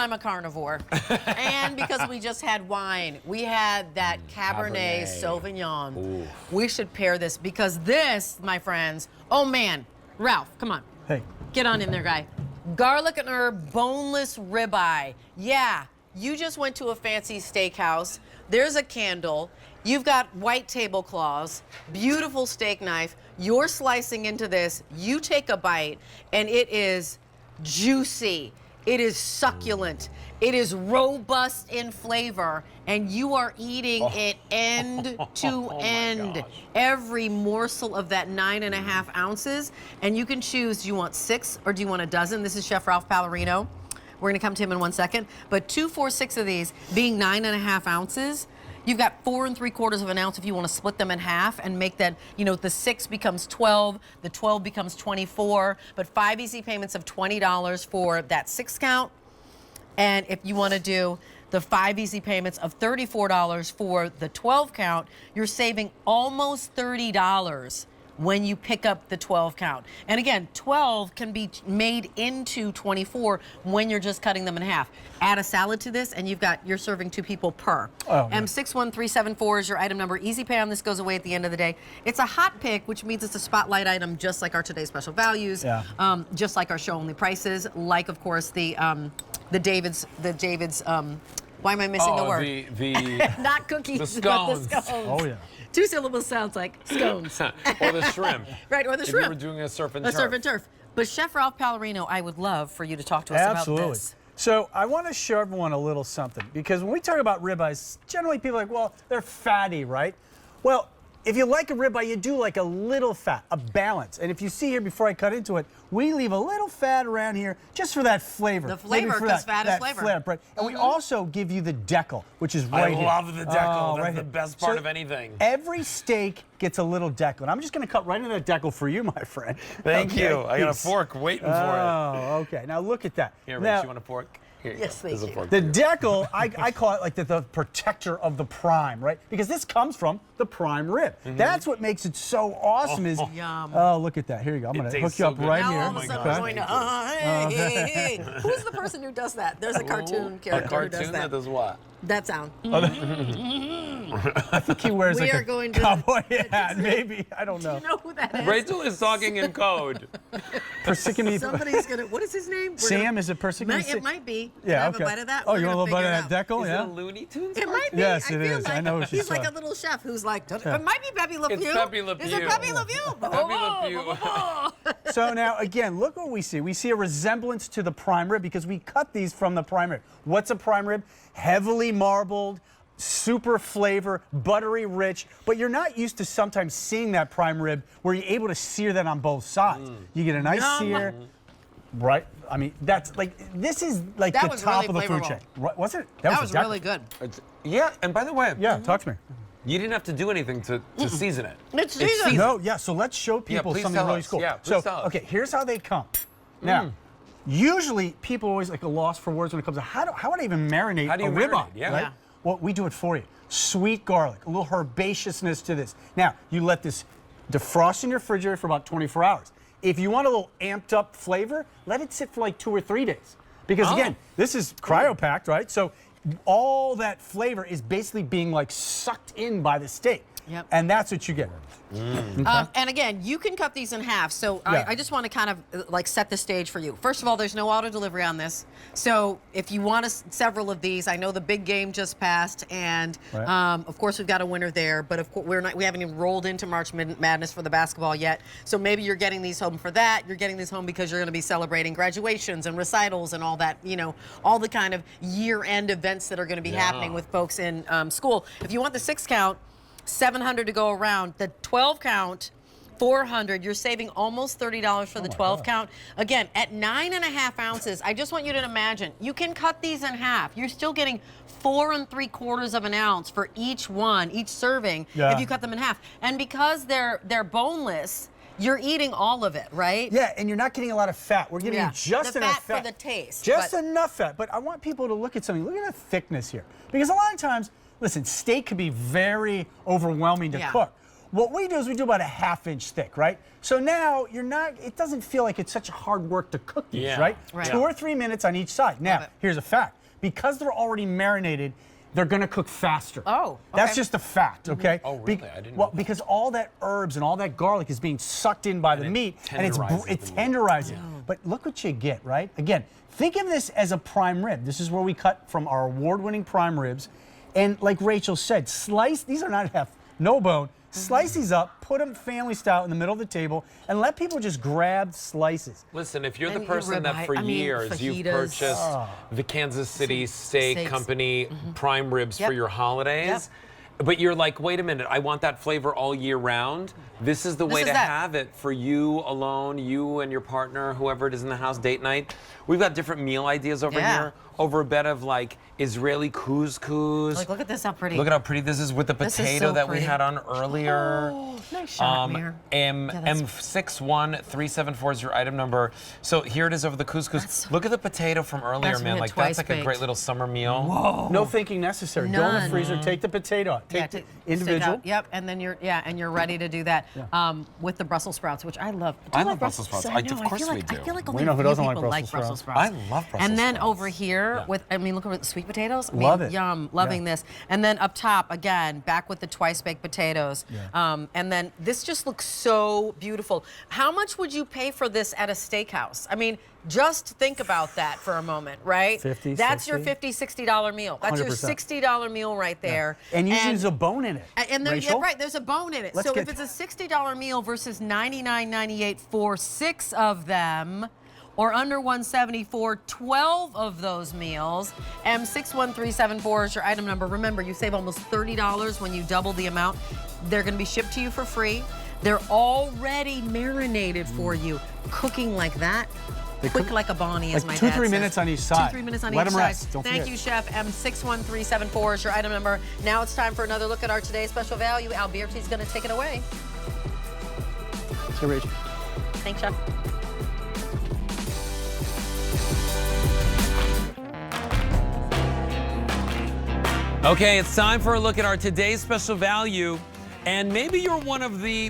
I'm a carnivore. And because we just had wine. We had that Cabernet Sauvignon. Ooh. We should pair this because this, my friends, oh man, Ralph, come on. Hey. Get on in there, guy. Garlic and herb boneless ribeye. Yeah, you just went to a fancy steakhouse. There's a candle. You've got white tablecloths, beautiful steak knife. You're slicing into this. You take a bite, and it is juicy. It is succulent. It is robust in flavor, and you are eating it end to end. Every morsel of that 9.5 ounces, and you can choose, do you want 6 or do you want a dozen? This is Chef Ralph Pallarino. We're gonna come to him in 1 second, but 2, 4, 6 of these being 9.5 ounces, you've got 4 3/4 of an ounce if you want to split them in half and make that, you know, the 6 becomes 12, the 12 becomes 24, but 5 easy payments of $20 for that 6 count. And if you want to do the 5 easy payments of $34 for the 12 count, you're saving almost $30 when you pick up the 12 count. And again, 12 can be made into 24 when you're just cutting them in half. Add a salad to this and you're serving 2 people per. Oh, yeah. M61374 is your item number. Easy pay on this goes away at the end of the day. It's a hot pick, which means it's a spotlight item just like our today's special values, just like our show only prices, like of course the David's why am I missing the word? Not cookies, the but scones. the scones. Oh, yeah. 2 syllables sounds like scones. Or the shrimp. Right, or the if shrimp. you were doing a surf and turf. A surf and turf. But Chef Ralph Pallarino, I would love for you to talk to us Absolutely. about this. So I want to show everyone a little something, because when we talk about ribeyes, generally people are like, well, they're fatty, right? Well, if you like a ribeye, you do like a little fat, a balance. And if you see here, before I cut into it, we leave a little fat around here just for that flavor. The flavor, because fat is flavor. Right? And we also give you the decal, which is right here. I love the decal. That's right the here. best part of anything. Every steak gets a little decal. And I'm just going to cut right into that decal for you, my friend. Thank Okay? you. I got a fork waiting for it. Oh, okay. Now look at that. Here, now, Rich, you want a fork? Here, Yes, thank you. fork the for you. decal, I call it like the protector of the prime, right? Because this comes from the prime rib. That's what makes it so awesome is, Yum. oh, look at that. Here you go. I'm going to hook tastes you so up good. right Now here. all of a sudden we're going to, hey. Who's the person who does that? There's a cartoon character who does cartoon that. that does what? That sound. I think he wears We like are a going to- cowboy hat, maybe. I don't Do know. you know who that is? Rachel is talking in code. Persicamy. Somebody's going to, what is his name? We're Sam, gonna- is it Persicamy? It might be. Can Yeah, I have okay. a bite of that? Oh, We're you want a gonna little bite figure of it that decal? Is Yeah. it a Looney Tunes? It might be. Yes, I it feel is. Like I know what she's he's like a saying. little chef who's like, it might be Pepe Le Pew. It's Pepe Le Is it Pew. Pepe Le Pew? Pepe Le Pew. So now, again, look what we see. We see a resemblance to the prime rib because we cut these from the prime rib. What's a prime rib? Heavily marbled, super flavor, buttery rich, but you're not used to sometimes seeing that prime rib where you're able to sear that on both sides. You get a nice sear, right? I mean, that's like, this is like That the was top really of the food flavorful. chain. Right, was it? That was definitely- really good. Yeah, and by the way, Yeah, talk to me. you didn't have to do anything to season it. It's seasoned. No, yeah, so let's show people please something tell really us. cool. Yeah, please so, tell us. okay, here's how they come. Now, usually people are always like a loss for words when it comes to how would I even marinate How do you a ribeye? marinate? Yeah. Right? Yeah. Well, we do it for you. Sweet garlic, a little herbaceousness to this. Now, you let this defrost in your refrigerator for about 24 hours. If you want a little amped up flavor, let it sit for like 2 or 3 days. Because again, this is cryopacked, right? So all that flavor is basically being like sucked in by the steak. Yep. And that's what you get. And again, you can cut these in half. So Yeah. I just want to kind of like set the stage for you. First of all, there's no auto delivery on this. So if you want several of these, I know the big game just passed, and Right. of course we've got a winner there. But of course we haven't even rolled into March Madness for the basketball yet. So maybe you're getting these home for that. You're getting these home because you're going to be celebrating graduations and recitals and all that. You know, all the kind of year-end events that are going to be happening with folks in school. If you want the 6 count. 700 to go around. The 12 count, 400. You're saving almost $30 for the 12 count. Again, at 9.5 ounces, I just want you to imagine, you can cut these in half. You're still getting 4 3/4 of an ounce for each one, each serving, if you cut them in half. And because they're boneless, you're eating all of it, right? Yeah, and you're not getting a lot of fat. We're giving you just the enough fat for the taste. Just but- enough fat. But I want people to look at something. Look at the thickness here. Because a lot of times, listen, steak can be very overwhelming to cook. what we do is we do about a 1/2 inch thick, right? So now it doesn't feel like it's such hard work to cook these, Yeah. right? Right. 2 or 3 minutes on each side. Now, it. here's a fact. Because they're already marinated, they're gonna cook faster. Oh, That's okay. just a fact, okay? Oh, really? I didn't know Well, that. because all that herbs and all that garlic is being sucked in by the it meat, and it's tenderizes the meat. tenderizing. But look what you get, right? Again, think of this as a prime rib. This is where we cut from our award-winning prime ribs. And like Rachel said, slice, these are not no bone. Slice these up, put them family style in the middle of the table, and let people just grab slices. Listen, if you're the And person that ribeye- for I mean, years you've fajitas. purchased the Kansas City Steak Steaks. Company prime ribs Yep. for your holidays, but you're like, wait a minute, I want that flavor all year round. This is the way is to that. have it for you alone, you and your partner, whoever it is in the house, date night. We've got different meal ideas over Yeah. here. Over a bed of like Israeli couscous. Like, look at this, how pretty. Look at how pretty this is with the This is potato so that we pretty. had on earlier. Oh, nice shot, Mir. that's- M61374 is your item number. So here it is over the couscous. Look at the potato from earlier, That's man. really Like that's like a twice great baked. little summer meal. No thinking necessary. Go in the None. freezer, take the potato out. Take the individual. Yep, and then you're ready to do that with the Brussels sprouts, which I love. Do I you love like Brussels sprouts. I I- know, of course feel we like, do. I feel like We only know a who few doesn't like people Brussels Brussels sprouts. sprouts. I love Brussels And then sprouts. over here Yeah. with, I mean, look at the sweet potatoes. I mean, Love it. Yum, loving this. And then up top again, back with the twice baked potatoes. And then this just looks so beautiful. How much would you pay for this at a steakhouse? I mean, just think about that for a moment, right? 50, That's your 60? $50, $60 meal. That's your 100%. $60 meal right there. And usually there's a bone in it. And there, yeah, Rachel? right, there's a bone in it. Let's So get if it's a $60 meal versus $99.98 for 6 of them, or under $170 for 12 of those meals, M61374 is your item number. Remember, you save almost $30 when you double the amount. They're going to be shipped to you for free. They're already marinated for you, cooking like that. Quick like a Bonnie, as Like my 2, dad 3 says. minutes on each side. 2, 3 minutes on Let each 'em side. rest. Don't Thank forget. you, Chef. M61374 is your item number. Now it's time for another look at our today's special value. Alberti's going to take it away. So, Rachel. Thanks, Chef. Okay, it's time for a look at our today's special value. And maybe you're one of the